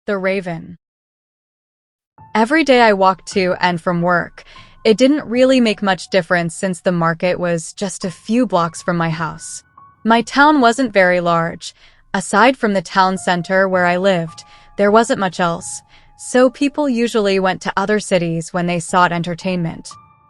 The Raven. Every day I walked to and from work. It didn't really make much difference since the market was just a few blocks from my house. My town wasn't very large. Aside from the town center where I lived, there wasn't much else, so people usually went to other cities when they sought entertainment.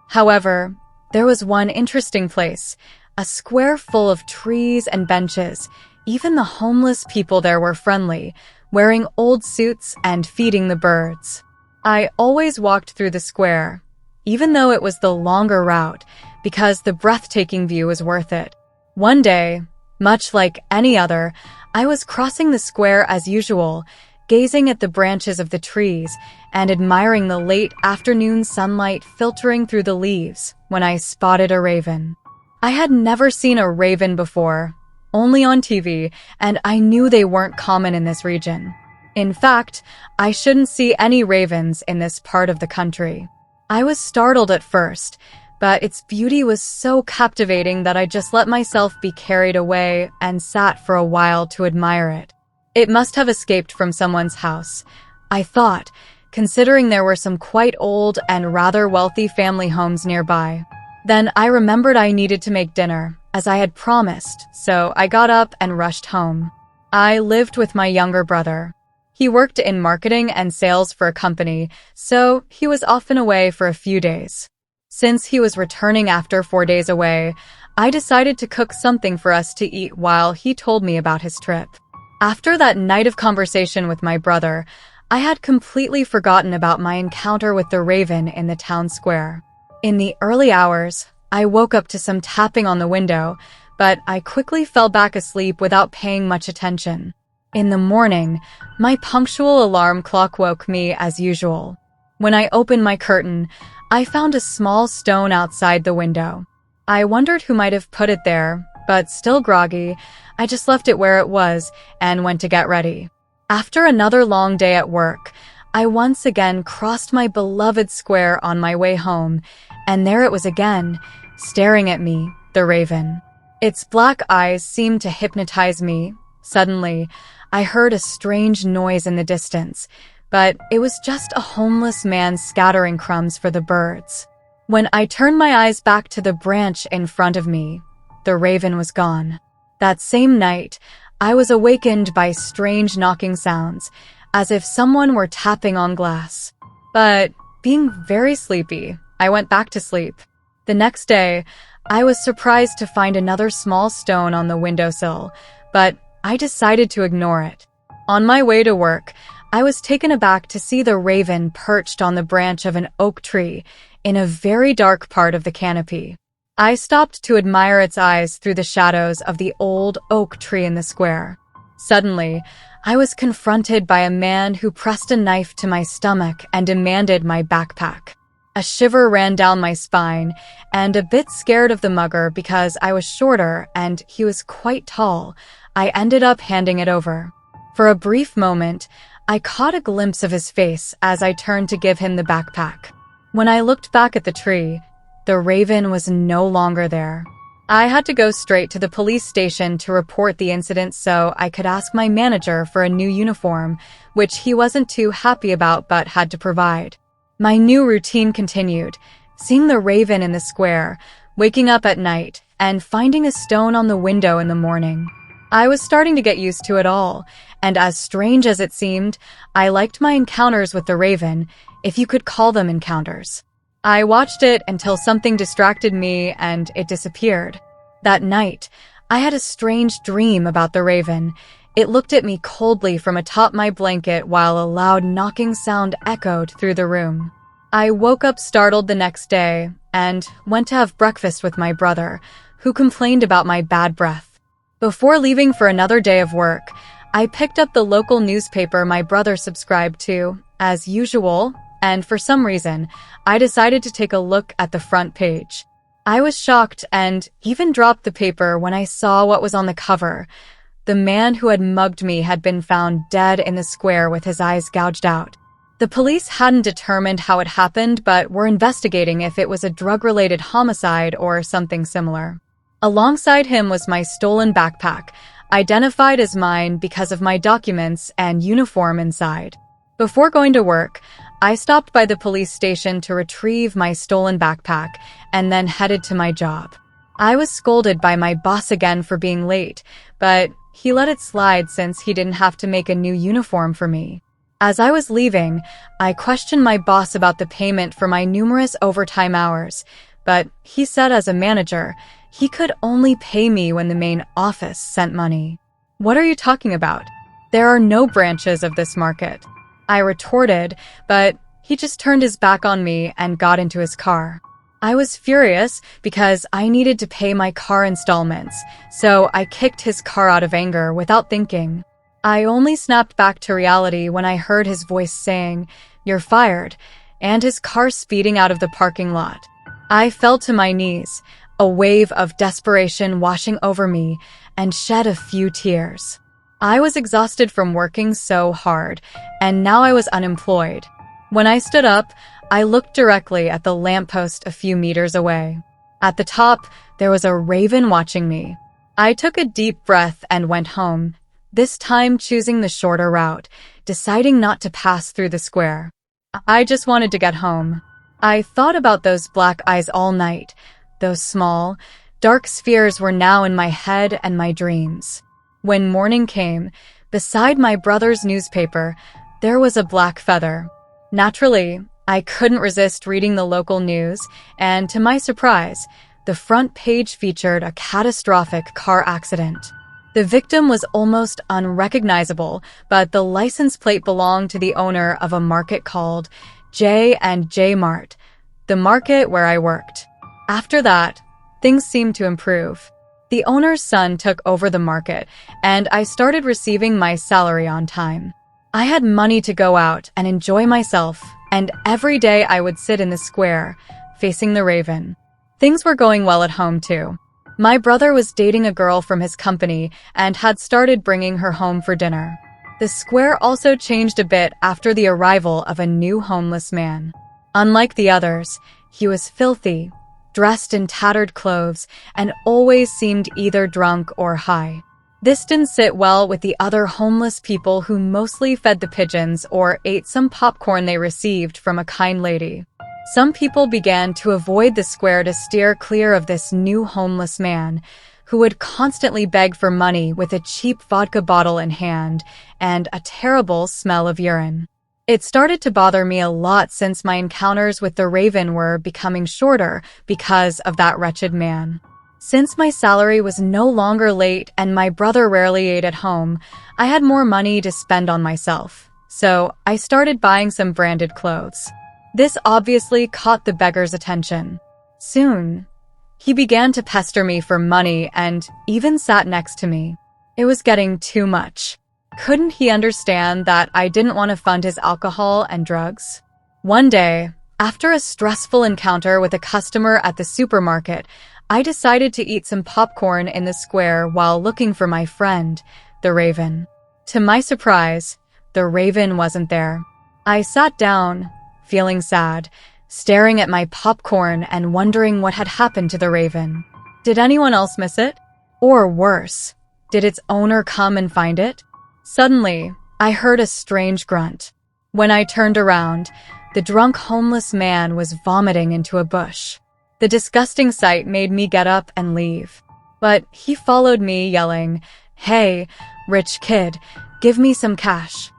However, there was one interesting place, a square full of trees and benches. Even the homeless people there were friendly, wearing old suits and feeding the birds. I always walked through the square, even though it was the longer route, because the breathtaking view was worth it. One day, much like any other, I was crossing the square as usual, gazing at the branches of the trees and admiring the late afternoon sunlight filtering through the leaves when I spotted a raven. I had never seen a raven before, only on TV, and I knew they weren't common in this region. In fact, I shouldn't see any ravens in this part of the country. I was startled at first, but its beauty was so captivating that I just let myself be carried away and sat for a while to admire it. It must have escaped from someone's house, I thought, considering there were some quite old and rather wealthy family homes nearby. Then I remembered I needed to make dinner, as I had promised, so I got up and rushed home. I lived with my younger brother. He worked in marketing and sales for a company, so he was often away for a few days. Since he was returning after 4 days away, I decided to cook something for us to eat while he told me about his trip. After that night of conversation with my brother, I had completely forgotten about my encounter with the raven in the town square. In the early hours, I woke up to some tapping on the window, but I quickly fell back asleep without paying much attention. In the morning, my punctual alarm clock woke me as usual. When I opened my curtain, I found a small stone outside the window. I wondered who might have put it there, but still groggy, I just left it where it was and went to get ready. After another long day at work, I once again crossed my beloved square on my way home, and there it was again, staring at me, the raven. Its black eyes seemed to hypnotize me. Suddenly, I heard a strange noise in the distance, but it was just a homeless man scattering crumbs for the birds. When I turned my eyes back to the branch in front of me, the raven was gone. That same night, I was awakened by strange knocking sounds, as if someone were tapping on glass. But being very sleepy, I went back to sleep. The next day, I was surprised to find another small stone on the windowsill, but I decided to ignore it. On my way to work, I was taken aback to see the raven perched on the branch of an oak tree in a very dark part of the canopy. I stopped to admire its eyes through the shadows of the old oak tree in the square. Suddenly, I was confronted by a man who pressed a knife to my stomach and demanded my backpack. A shiver ran down my spine, and a bit scared of the mugger because I was shorter and he was quite tall, I ended up handing it over. For a brief moment, I caught a glimpse of his face as I turned to give him the backpack. When I looked back at the tree, the raven was no longer there. I had to go straight to the police station to report the incident so I could ask my manager for a new uniform, which he wasn't too happy about but had to provide. My new routine continued, seeing the raven in the square, waking up at night, and finding a stone on the window in the morning. I was starting to get used to it all, and as strange as it seemed, I liked my encounters with the raven, if you could call them encounters. I watched it until something distracted me and it disappeared. That night, I had a strange dream about the raven. It looked at me coldly from atop my blanket while a loud knocking sound echoed through the room. I woke up startled the next day and went to have breakfast with my brother, who complained about my bad breath. Before leaving for another day of work, I picked up the local newspaper my brother subscribed to, as usual, and for some reason, I decided to take a look at the front page. I was shocked and even dropped the paper when I saw what was on the cover. The man who had mugged me had been found dead in the square with his eyes gouged out. The police hadn't determined how it happened, but were investigating if it was a drug-related homicide or something similar. Alongside him was my stolen backpack. identified as mine because of my documents and uniform inside. Before going to work, I stopped by the police station to retrieve my stolen backpack and then headed to my job. I was scolded by my boss again for being late, but he let it slide since he didn't have to make a new uniform for me. As I was leaving, I questioned my boss about the payment for my numerous overtime hours, but he said as a manager, he could only pay me when the main office sent money. What are you talking about? There are no branches of this market. I retorted, but he just turned his back on me and got into his car. I was furious because I needed to pay my car installments, so I kicked his car out of anger without thinking. I only snapped back to reality when I heard his voice saying, "You're fired," and his car speeding out of the parking lot. I fell to my knees, a wave of desperation washing over me, and shed a few tears. I was exhausted from working so hard, and now I was unemployed. When I stood up, I looked directly at the lamppost a few meters away. At the top, there was a raven watching me. I took a deep breath and went home, this time choosing the shorter route, deciding not to pass through the square. I just wanted to get home. I thought about those black eyes all night. Those small, dark spheres were now in my head and my dreams. When morning came, beside my brother's newspaper, there was a black feather. Naturally, I couldn't resist reading the local news, and to my surprise, the front page featured a catastrophic car accident. The victim was almost unrecognizable, but the license plate belonged to the owner of a market called J&J Mart, the market where I worked. After that, things seemed to improve. The owner's son took over the market, and I started receiving my salary on time. I had money to go out and enjoy myself, and every day I would sit in the square, facing the raven. Things were going well at home, too. My brother was dating a girl from his company and had started bringing her home for dinner. The square also changed a bit after the arrival of a new homeless man. Unlike the others, he was filthy, dressed in tattered clothes, and always seemed either drunk or high. This didn't sit well with the other homeless people who mostly fed the pigeons or ate some popcorn they received from a kind lady. Some people began to avoid the square to steer clear of this new homeless man, who would constantly beg for money with a cheap vodka bottle in hand and a terrible smell of urine. It started to bother me a lot since my encounters with the raven were becoming shorter because of that wretched man. Since my salary was no longer late and my brother rarely ate at home, I had more money to spend on myself, so I started buying some branded clothes. This obviously caught the beggar's attention. Soon, he began to pester me for money and even sat next to me. It was getting too much. Couldn't he understand that I didn't want to fund his alcohol and drugs? One day, after a stressful encounter with a customer at the supermarket, I decided to eat some popcorn in the square while looking for my friend, the raven. To my surprise, the raven wasn't there. I sat down, feeling sad, staring at my popcorn and wondering what had happened to the raven. Did anyone else miss it? Or worse, did its owner come and find it? Suddenly, I heard a strange grunt. When I turned around, the drunk homeless man was vomiting into a bush. The disgusting sight made me get up and leave. But he followed me, yelling, "Hey, rich kid, give me some cash."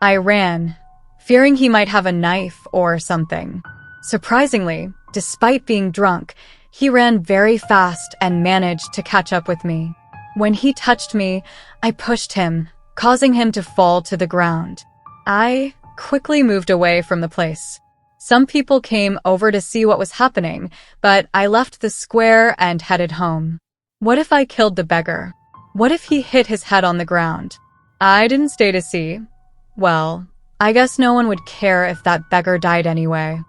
I ran, fearing he might have a knife or something. Surprisingly, despite being drunk, he ran very fast and managed to catch up with me. When he touched me, I pushed him, causing him to fall to the ground. I quickly moved away from the place. Some people came over to see what was happening, but I left the square and headed home. What if I killed the beggar? What if he hit his head on the ground? I didn't stay to see. Well, I guess no one would care if that beggar died anyway.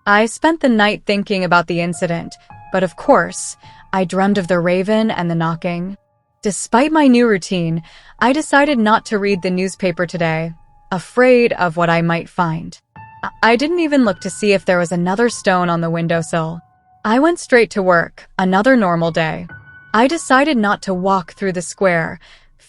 I spent the night thinking about the incident, but of course, I dreamed of the raven and the knocking. Despite my new routine, I decided not to read the newspaper today, afraid of what I might find. I didn't even look to see if there was another stone on the windowsill. I went straight to work, another normal day. I decided not to walk through the square,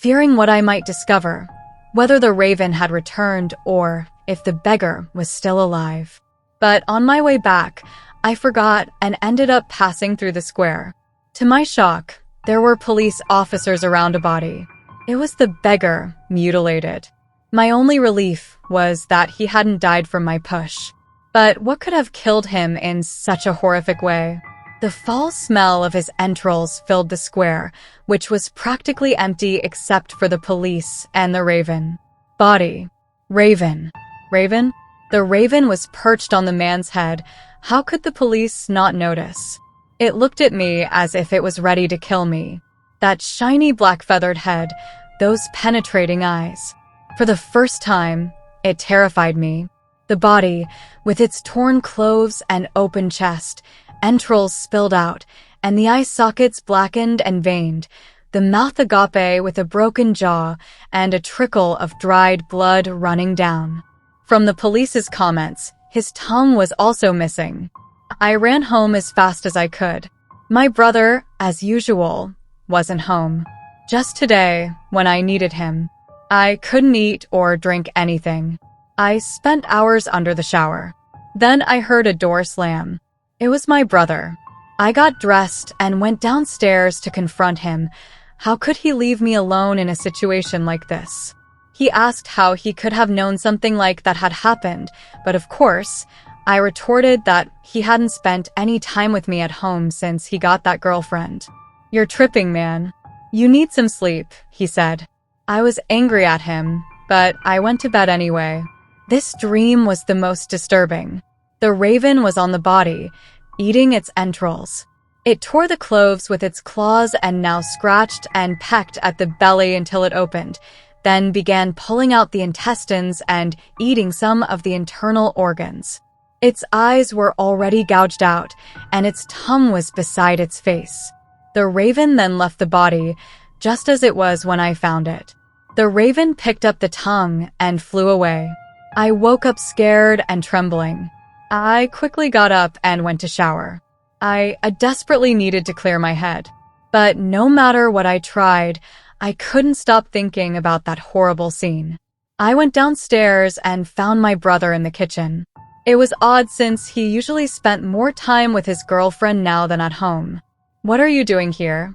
fearing what I might discover, whether the raven had returned or if the beggar was still alive. But on my way back, I forgot and ended up passing through the square. To my shock, there were police officers around a body. It was the beggar, mutilated. My only relief was that he hadn't died from my push. But what could have killed him in such a horrific way? The foul smell of his entrails filled the square, which was practically empty except for the police and the raven. Body. Raven. Raven? The raven was perched on the man's head. How could the police not notice? It looked at me as if it was ready to kill me. That shiny black-feathered head, those penetrating eyes. For the first time, it terrified me. The body, with its torn clothes and open chest, entrails spilled out, and the eye sockets blackened and veined, the mouth agape with a broken jaw and a trickle of dried blood running down. From the police's comments, his tongue was also missing. I ran home as fast as I could. My brother, as usual, wasn't home. Just today, when I needed him, I couldn't eat or drink anything. I spent hours under the shower. Then I heard a door slam. It was my brother. I got dressed and went downstairs to confront him. How could he leave me alone in a situation like this? He asked how he could have known something like that had happened, but of course, I retorted that he hadn't spent any time with me at home since he got that girlfriend. "You're tripping, man. You need some sleep," he said. I was angry at him, but I went to bed anyway. This dream was the most disturbing. The raven was on the body, eating its entrails. It tore the clothes with its claws and now scratched and pecked at the belly until it opened, then began pulling out the intestines and eating some of the internal organs. Its eyes were already gouged out, and its tongue was beside its face. The raven then left the body, just as it was when I found it. The raven picked up the tongue and flew away. I woke up scared and trembling. I quickly got up and went to shower. I desperately needed to clear my head. But no matter what I tried, I couldn't stop thinking about that horrible scene. I went downstairs and found my brother in the kitchen. It was odd since he usually spent more time with his girlfriend now than at home. "What are you doing here?"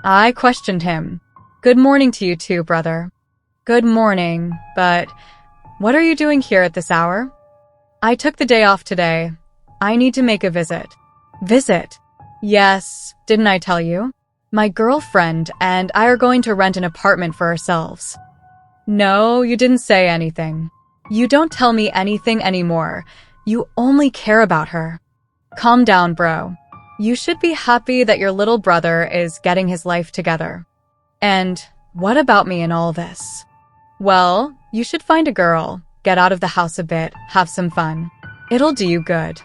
I questioned him. "Good morning to you too, brother." "Good morning, but what are you doing here at this hour?" "I took the day off today. I need to make a visit." "Visit?" "Yes, didn't I tell you? My girlfriend and I are going to rent an apartment for ourselves." "No, you didn't say anything. You don't tell me anything anymore. You only care about her." "Calm down, bro. You should be happy that your little brother is getting his life together." "And what about me in all this?" "Well, you should find a girl, get out of the house a bit, have some fun. It'll do you good."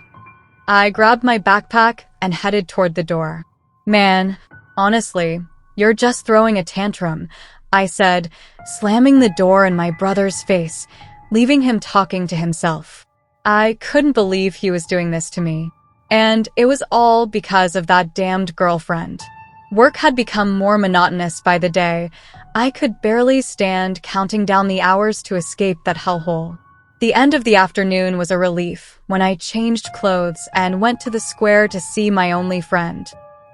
I grabbed my backpack and headed toward the door. "Man, honestly, you're just throwing a tantrum," I said, slamming the door in my brother's face, leaving him talking to himself. I couldn't believe he was doing this to me. And it was all because of that damned girlfriend. Work had become more monotonous by the day. I could barely stand counting down the hours to escape that hellhole. The end of the afternoon was a relief when I changed clothes and went to the square to see my only friend.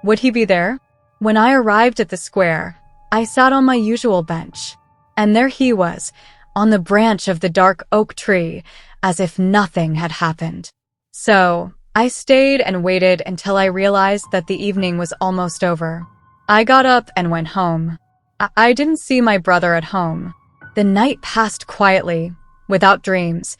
Would he be there? When I arrived at the square, I sat on my usual bench. And there he was, on the branch of the dark oak tree, as if nothing had happened. So I stayed and waited until I realized that the evening was almost over. I got up and went home. I didn't see my brother at home. The night passed quietly, without dreams,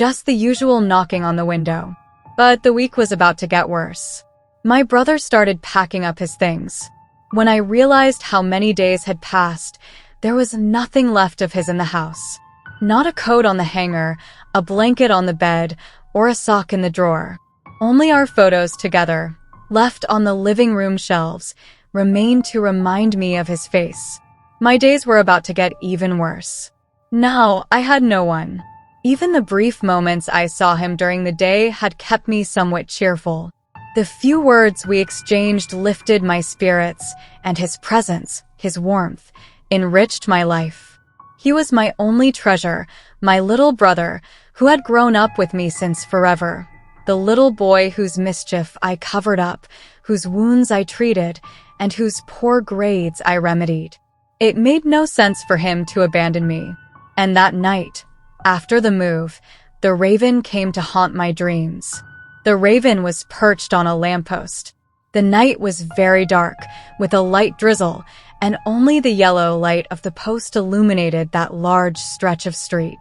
just the usual knocking on the window. But the week was about to get worse. My brother started packing up his things. When I realized how many days had passed, there was nothing left of his in the house. Not a coat on the hanger, a blanket on the bed, or a sock in the drawer. Only our photos together, left on the living room shelves, remained to remind me of his face. My days were about to get even worse. Now I had no one. Even the brief moments I saw him during the day had kept me somewhat cheerful. The few words we exchanged lifted my spirits, and his presence, his warmth, enriched my life. He was my only treasure, my little brother, who had grown up with me since forever. The little boy whose mischief I covered up, whose wounds I treated, and whose poor grades I remedied. It made no sense for him to abandon me. And that night, after the move, the raven came to haunt my dreams. The raven was perched on a lamppost. The night was very dark, with a light drizzle, and only the yellow light of the post illuminated that large stretch of street.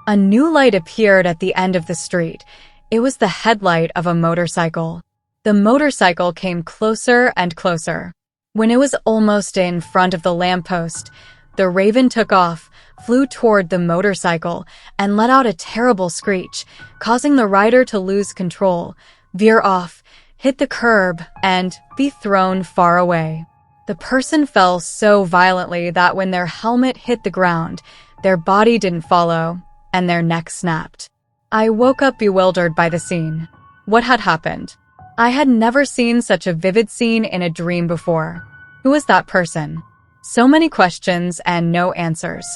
A new light appeared at the end of the street. It was the headlight of a motorcycle. The motorcycle came closer and closer. When it was almost in front of the lamppost, the raven took off, flew toward the motorcycle, and let out a terrible screech, causing the rider to lose control, veer off, hit the curb, and be thrown far away. The person fell so violently that when their helmet hit the ground, their body didn't follow, and their neck snapped. I woke up bewildered by the scene. What had happened? I had never seen such a vivid scene in a dream before. Who was that person? So many questions and no answers.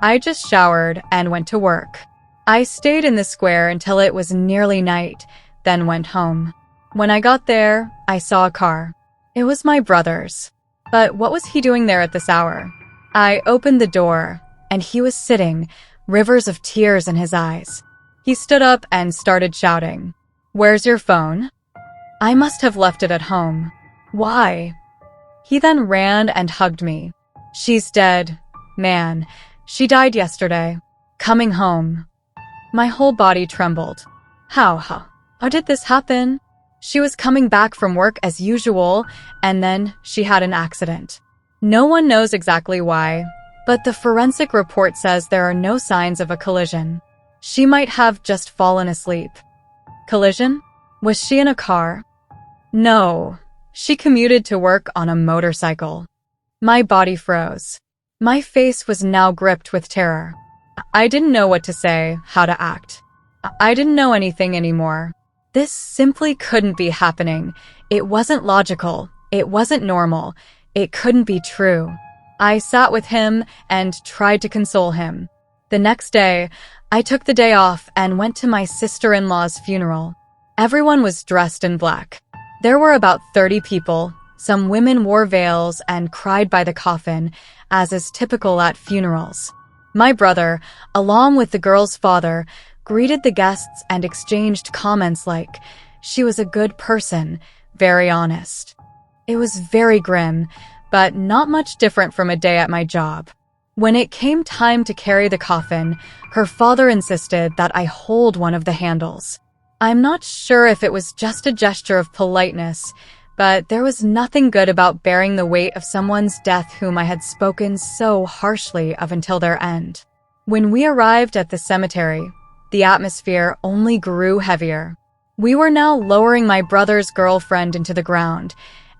I just showered and went to work. I stayed in the square until it was nearly night, then went home. When I got there, I saw a car. It was my brother's. But what was he doing there at this hour? I opened the door, and he was sitting, rivers of tears in his eyes. He stood up and started shouting, "Where's your phone?" I must have left it at home. Why? He then ran and hugged me. "She's dead. Man, she died yesterday. Coming home." My whole body trembled. How did this happen? She was coming back from work as usual, and then she had an accident. No one knows exactly why, but the forensic report says there are no signs of a collision. She might have just fallen asleep. Collision? Was she in a car? No, she commuted to work on a motorcycle. My body froze. My face was now gripped with terror. I didn't know what to say, how to act. I didn't know anything anymore. This simply couldn't be happening. It wasn't logical. It wasn't normal. It couldn't be true. I sat with him and tried to console him. The next day, I took the day off and went to my sister-in-law's funeral. Everyone was dressed in black. There were about 30 people. Some women wore veils and cried by the coffin, as is typical at funerals. My brother, along with the girl's father, greeted the guests and exchanged comments like, "She was a good person, very honest." It was very grim, but not much different from a day at my job. When it came time to carry the coffin, her father insisted that I hold one of the handles. I'm not sure if it was just a gesture of politeness, but there was nothing good about bearing the weight of someone's death whom I had spoken so harshly of until their end. When we arrived at the cemetery, the atmosphere only grew heavier. We were now lowering my brother's girlfriend into the ground,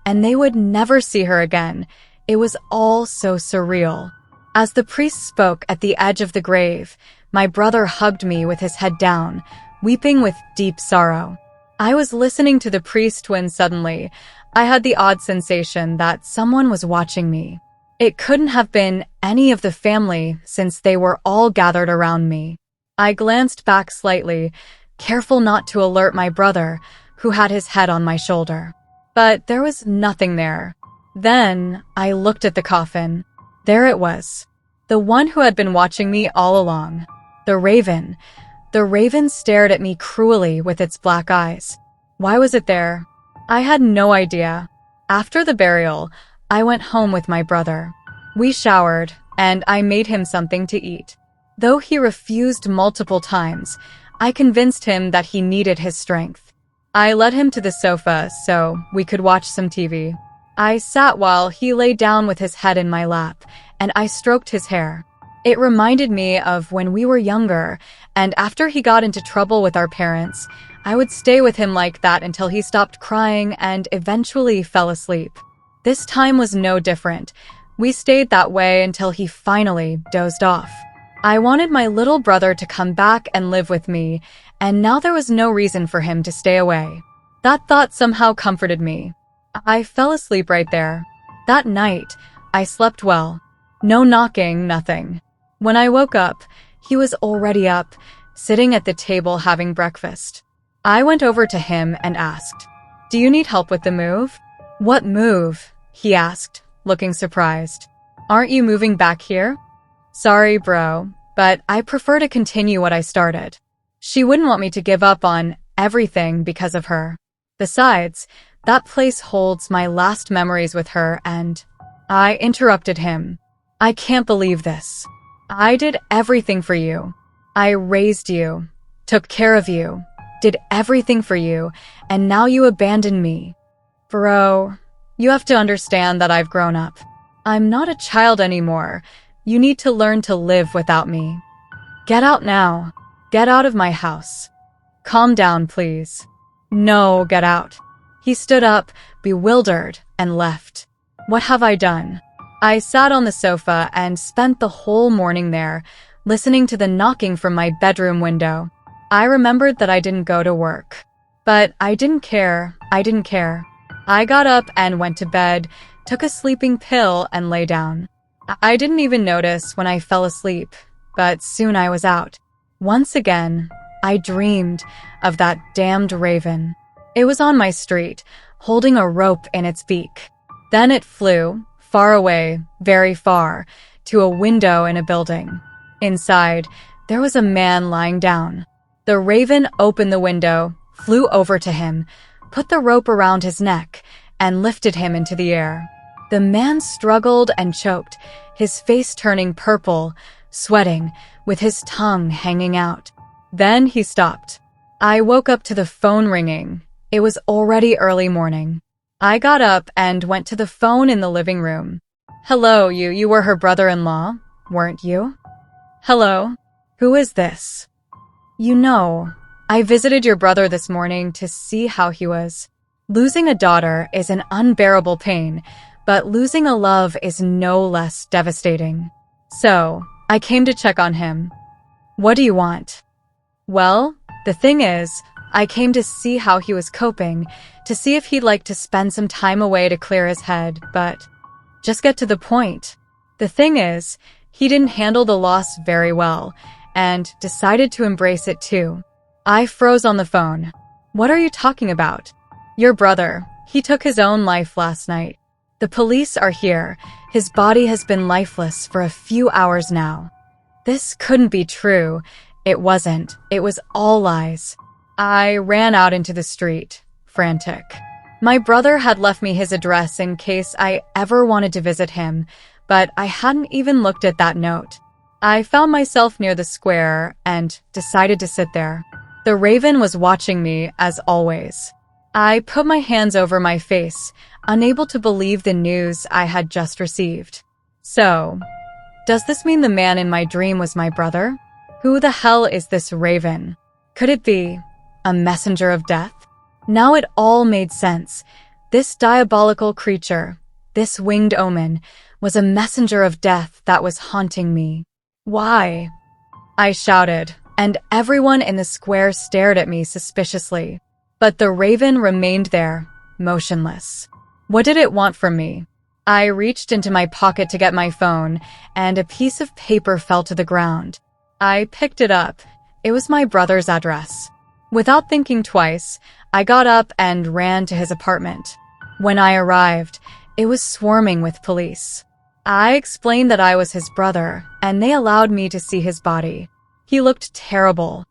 and they would never see her again. It was all so surreal. As the priest spoke at the edge of the grave, my brother hugged me with his head down, weeping with deep sorrow. I was listening to the priest when suddenly, I had the odd sensation that someone was watching me. It couldn't have been any of the family since they were all gathered around me. I glanced back slightly, careful not to alert my brother, who had his head on my shoulder. But there was nothing there. Then I looked at the coffin. There it was. The one who had been watching me all along. The raven. The raven stared at me cruelly with its black eyes. Why was it there? I had no idea. After the burial, I went home with my brother. We showered, and I made him something to eat. Though he refused multiple times, I convinced him that he needed his strength. I led him to the sofa so we could watch some TV. I sat while he lay down with his head in my lap, and I stroked his hair. It reminded me of when we were younger, and after he got into trouble with our parents, I would stay with him like that until he stopped crying and eventually fell asleep. This time was no different. We stayed that way until he finally dozed off. I wanted my little brother to come back and live with me, and now there was no reason for him to stay away. That thought somehow comforted me. I fell asleep right there. That night, I slept well. No knocking, nothing. When I woke up, he was already up, sitting at the table having breakfast. I went over to him and asked, "Do you need help with the move?" "What move?" he asked, looking surprised. "Aren't you moving back here?" "Sorry, bro, but I prefer to continue what I started." She wouldn't want me to give up on everything because of her. Besides, that place holds my last memories with her, and I interrupted him. "I can't believe this. I did everything for you. I raised you, took care of you, did everything for you, and now you abandon me." "Bro, you have to understand that I've grown up. I'm not a child anymore. You need to learn to live without me. Get out now. Get out of my house. Calm down, please." "No, get out." He stood up, bewildered, and left. What have I done? I sat on the sofa and spent the whole morning there, listening to the knocking from my bedroom window. I remembered that I didn't go to work. But I didn't care. I got up and went to bed, took a sleeping pill, and lay down. I didn't even notice when I fell asleep, but soon I was out. Once again, I dreamed of that damned raven. It was on my street, holding a rope in its beak. Then it flew, far away, very far, to a window in a building. Inside, there was a man lying down. The raven opened the window, flew over to him, put the rope around his neck, and lifted him into the air. The man struggled and choked, his face turning purple, sweating, with his tongue hanging out. Then he stopped. I woke up to the phone ringing. It was already early morning. I got up and went to the phone in the living room. "Hello, you were her brother-in-law, weren't you?" "Hello, who is this?" "You know, I visited your brother this morning to see how he was. Losing a daughter is an unbearable pain, but losing a love is no less devastating. So, I came to check on him." "What do you want?" "Well, the thing is, I came to see how he was coping, to see if he'd like to spend some time away to clear his head, but just get to the point. The thing is, he didn't handle the loss very well, and decided to embrace it too." I froze on the phone. "What are you talking about?" "Your brother. He took his own life last night. The police are here. His body has been lifeless for a few hours now." This couldn't be true. It wasn't. It was all lies. I ran out into the street, frantic. My brother had left me his address in case I ever wanted to visit him, but I hadn't even looked at that note. I found myself near the square and decided to sit there. The raven was watching me, as always. I put my hands over my face, unable to believe the news I had just received. So, does this mean the man in my dream was my brother? Who the hell is this raven? Could it be a messenger of death? Now it all made sense. This diabolical creature, this winged omen, was a messenger of death that was haunting me. "Why?" I shouted, and everyone in the square stared at me suspiciously. But the raven remained there, motionless. What did it want from me? I reached into my pocket to get my phone, and a piece of paper fell to the ground. I picked it up. It was my brother's address. Without thinking twice, I got up and ran to his apartment. When I arrived, it was swarming with police. I explained that I was his brother, and they allowed me to see his body. He looked terrible.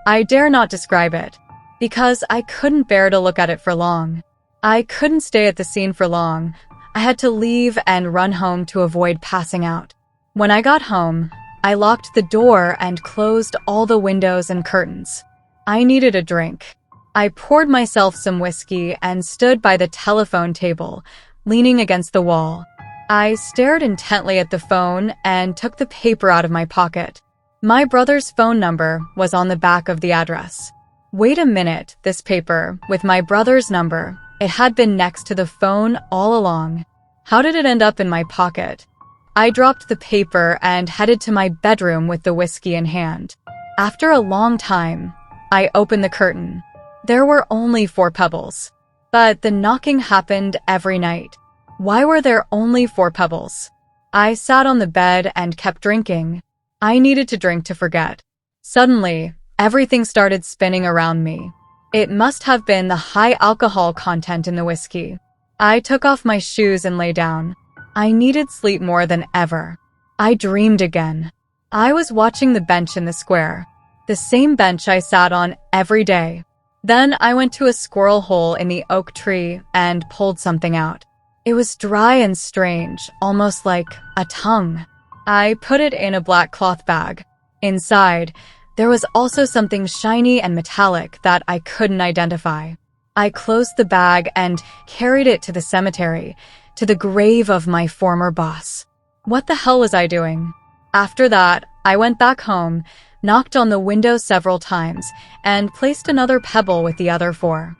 I dare not describe it, because I couldn't bear to look at it for long. I couldn't stay at the scene for long. I had to leave and run home to avoid passing out. When I got home, I locked the door and closed all the windows and curtains. I needed a drink. I poured myself some whiskey and stood by the telephone table, leaning against the wall. I stared intently at the phone and took the paper out of my pocket. My brother's phone number was on the back of the address. Wait a minute, this paper, with my brother's number, it had been next to the phone all along. How did it end up in my pocket? I dropped the paper and headed to my bedroom with the whiskey in hand. After a long time, I opened the curtain. There were only 4 pebbles. But the knocking happened every night. Why were there only 4 pebbles? I sat on the bed and kept drinking. I needed to drink to forget. Suddenly, everything started spinning around me. It must have been the high alcohol content in the whiskey. I took off my shoes and lay down. I needed sleep more than ever. I dreamed again. I was watching the bench in the square, the same bench I sat on every day. Then I went to a squirrel hole in the oak tree and pulled something out. It was dry and strange, almost like a tongue. I put it in a black cloth bag. Inside, there was also something shiny and metallic that I couldn't identify. I closed the bag and carried it to the cemetery, to the grave of my former boss. What the hell was I doing? After that, I went back home, knocked on the window several times, and placed another pebble with the other 4.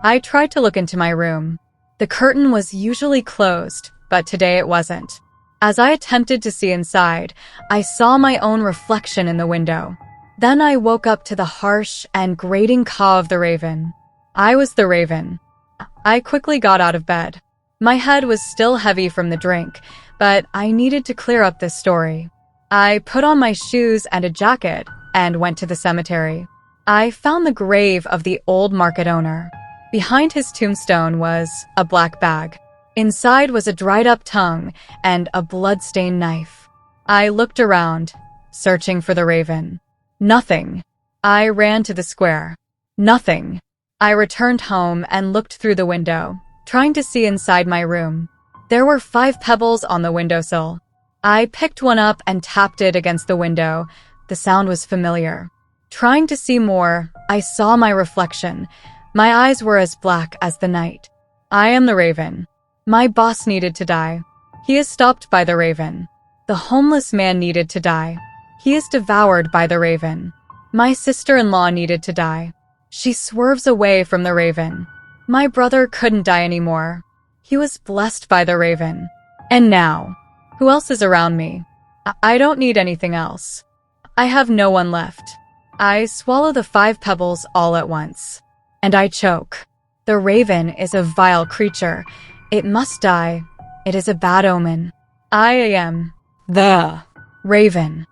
I tried to look into my room. The curtain was usually closed, but today it wasn't. As I attempted to see inside, I saw my own reflection in the window. Then I woke up to the harsh and grating caw of the raven. I was the raven. I quickly got out of bed. My head was still heavy from the drink, but I needed to clear up this story. I put on my shoes and a jacket and went to the cemetery. I found the grave of the old market owner. Behind his tombstone was a black bag. Inside was a dried-up tongue and a blood-stained knife. I looked around, searching for the raven. Nothing. I ran to the square. Nothing. I returned home and looked through the window, trying to see inside my room. There were 5 pebbles on the windowsill. I picked one up and tapped it against the window. The sound was familiar. Trying to see more, I saw my reflection. My eyes were as black as the night. I am the raven. My boss needed to die. He is stopped by the raven. The homeless man needed to die. He is devoured by the raven. My sister-in-law needed to die. She swerves away from the raven. My brother couldn't die anymore. He was blessed by the raven. And now, who else is around me? I don't need anything else. I have no one left. I swallow the 5 pebbles all at once. And I choke. The raven is a vile creature. It must die. It is a bad omen. I am the raven.